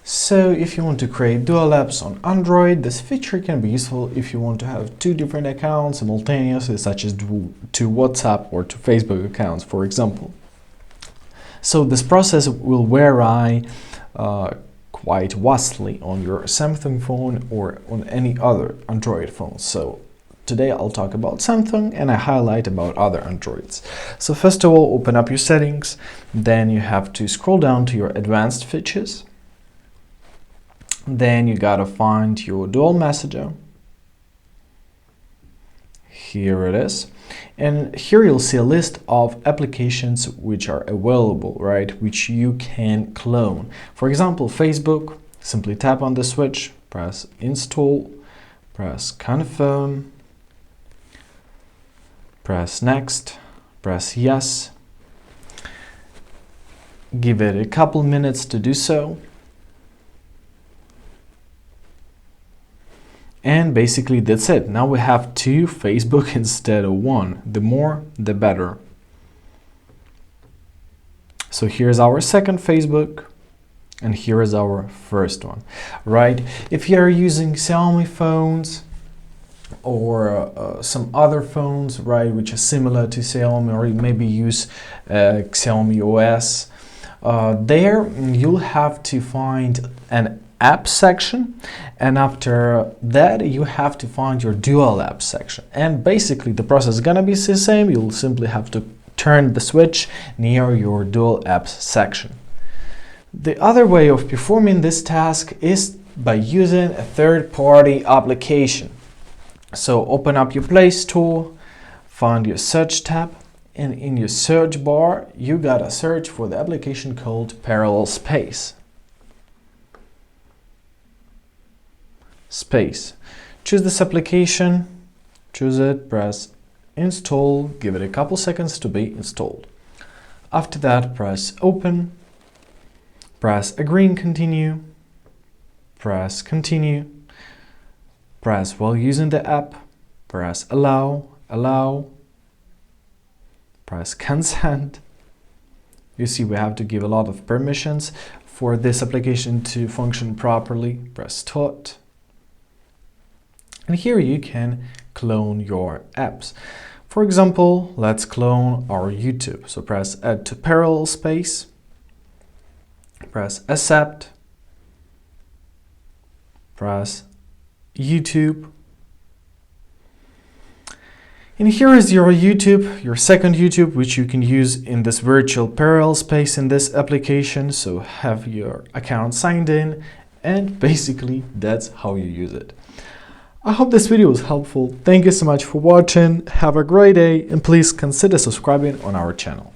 So if you want to create dual apps on Android, this feature can be useful if you want to have two different accounts simultaneously, such as two WhatsApp or two Facebook accounts, for example. So this process will vary quite vastly on your Samsung phone or on any other Android phone. So today I'll talk about Samsung and I highlight about other Androids. So first of all, open up your settings, then you have to scroll down to your advanced features. Then you gotta find your dual messenger. Here it is. And here you'll see a list of applications which are available, right? Which you can clone. For example, Facebook, simply tap on the switch, press install, press confirm, press next, press yes. Give it a couple minutes to do so. And basically that's it. Now we have two Facebook instead of one. The more, the better. So here's our second Facebook and here is our first one, right? If you're using Xiaomi phones or some other phones, right, which are similar to Xiaomi, or you maybe use Xiaomi OS, there you'll have to find an app section, and after that you have to find your dual app section. And basically the process is gonna be the same. You'll simply have to turn the switch near your dual apps section. The other way of performing this task is by using a third-party application. So open up your Play Store, find your search tab, and in your search bar you gotta search for the application called Parallel Space. Choose this application, choose it, press install, give it a couple seconds to be installed. After that, press open, press agree and continue, press continue, press while using the app, press allow, press consent. You see we have to give a lot of permissions for this application to function properly. Press start. And here you can clone your apps. For example, let's clone our YouTube. So press add to Parallel Space, press accept, press YouTube. And here is your YouTube, your second YouTube, which you can use in this virtual parallel space in this application. So have your account signed in, and basically that's how you use it. I hope this video was helpful. Thank you so much for watching. Have a great day and please consider subscribing on our channel.